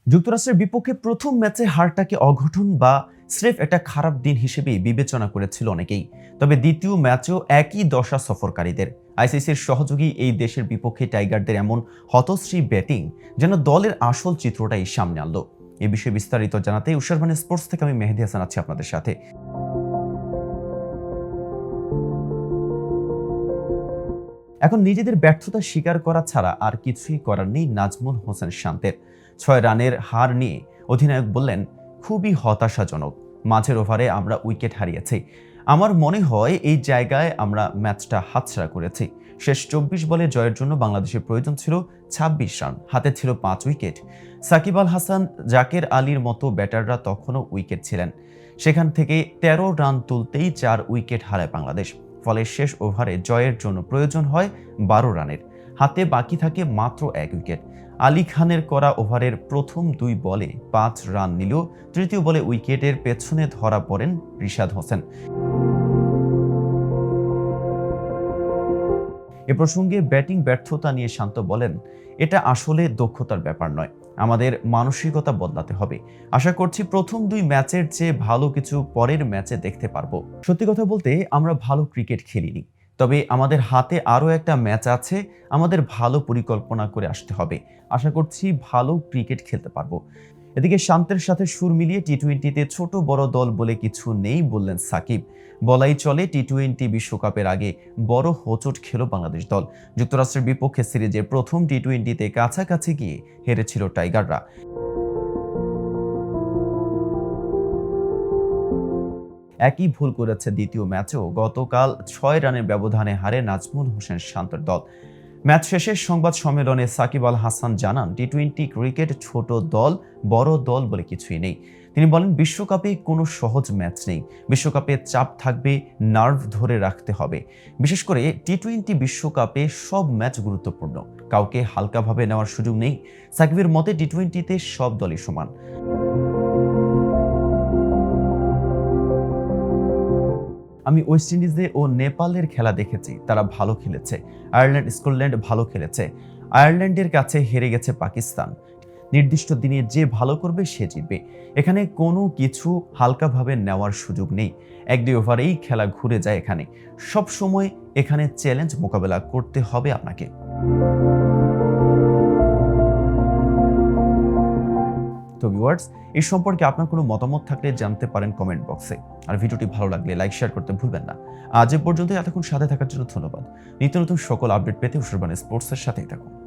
যুক্তরাষ্ট্রের বিপক্ষে প্রথম ম্যাচে হারটাকে অঘটন বা স্রেফ একটা খারাপ দিন হিসেবেই বিবেচনা করেছিল অনেকেই। তবে দ্বিতীয় ম্যাচেও একই দশা সফরকারীদের। আইসিসির সহযোগী এই দেশের বিপক্ষে টাইগারদের এমন হতশ্রী ব্যাটিং যেন দলের আসল চিত্রটাই সামনে আনলো। এ বিষয়ে বিস্তারিত জানাতে উশারবানি স্পোর্টস থেকে আমি মেহেদী হাসান আছি আপনাদের সাথে। এখন নিজেদের ব্যর্থতা স্বীকার করা ছাড়া আর কিছুই করার নেই নাজমুল হোসেন শান্তের। ৬ রানের হার নিয়ে অধিনায়ক বললেন, খুবই হতাশাজনক। মাঝের ওভারে আমরা উইকেট হারিয়েছি। আমার মনে হয় এই জায়গায় আমরা ম্যাচটা হাতছাড়া করেছি। শেষ ২৪ বলে জয়ের জন্য বাংলাদেশের প্রয়োজন ছিল ২৬ রান, হাতে ছিল ৫ উইকেট। সাকিব আল হাসান, জাকের আলীর মতো ব্যাটাররা তখনও উইকেট ছিলেন। সেখান থেকে ১৩ রান তুলতেই ৪ উইকেট হারায় বাংলাদেশ। ফলে শেষ ওভারে জয়ের জন্য প্রয়োজন হয় ১২ রানের। হাতে বাকি থাকে মাত্র ১ উইকেট। আলী খানের করা ওভারের প্রথম ২ বলে ৫ রান নিলেও তৃতীয় বলে উইকেটের পেছনে ধরা পড়েন রিশাদ হোসেন। এ প্রসঙ্গে ব্যাটিং ব্যর্থতা নিয়ে শান্ত বলেন, এটা আসলে দক্ষতার ব্যাপার নয়, আমাদের মানসিকতা বদলাতে হবে। আশা করছি প্রথম ২ ম্যাচের চেয়ে ভালো কিছু পরের ম্যাচে দেখতে পারবো। সত্যি কথা বলতে আমরা ভালো ক্রিকেট খেলিনি, তবে আমাদের হাতে আরও একটা ম্যাচ আছে। আমাদের ভালো পরিকল্পনা করে আসতে হবে। আশা করছি ভালো ক্রিকেট খেলতে পারবো। এদিকে শান্তের সাথে সুর মিলিয়ে টি-টোয়েন্টিতে ছোট বড় দল বলে কিছু নেই বললেন সাকিব। বলাই চলে টি-টোয়েন্টি বিশ্বকাপের আগে বড় হোঁচট খেল বাংলাদেশ দল। যুক্তরাষ্ট্রের বিপক্ষে সিরিজের প্রথম টি-টোয়েন্টিতে কাছাকাছি গিয়ে হেরেছিল টাইগাররা। একই ভুল করেছে দ্বিতীয় ম্যাচেও। গতকাল ৬ রানের ব্যবধানে হারে নাজমুল হোসেন শান্তর দল। ম্যাচ শেষে সংবাদ সম্মেলনে সাকিব আল হাসান জানান, টি-টোয়েন্টি ক্রিকেট ছোট দল বড় দল বলে কিছুই নেই। তিনি বলেন, বিশ্বকাপে কোনো সহজ ম্যাচ নেই। বিশ্বকাপে চাপ থাকবে, নার্ভ ধরে রাখতে হবে। বিশেষ করে টি-টোয়েন্টি বিশ্বকাপে সব ম্যাচ গুরুত্বপূর্ণ, কাউকে হালকাভাবে নেওয়ার সুযোগ নেই। সাকিবের মতে টি-টোয়েন্টিতে সব দলই সমান। আমি ওয়েস্ট ইন্ডিজে ও নেপালের খেলা দেখেছি, তারা ভালো খেলেছে। আয়ারল্যান্ড, স্কটল্যান্ড ভালো খেলেছে। আয়ারল্যান্ডের কাছে হেরে গেছে পাকিস্তান। নির্দিষ্ট দিনে যে ভালো করবে সে জিতবে। এখানে কোনো কিছু হালকাভাবে নেওয়ার সুযোগ নেই। ১-২ ওভারেই খেলা ঘুরে যায়। এখানে সব সময় এখানে চ্যালেঞ্জ মোকাবেলা করতে হবে আপনাকে। তো ভিউয়ার্স, এই সম্পর্কে আপনার কোনো মতামত থাকলে জানতে পারেন কমেন্ট বক্সে। আর ভিডিওটি ভালো লাগলে লাইক শেয়ার করতে ভুলবেন না। আজ এ পর্যন্ত, এতক্ষণ সাথে থাকার জন্য ধন্যবাদ। নিত্য নতুন সকল আপডেট পেতে উশারবানি স্পোর্টসের সাথেই থাকুন।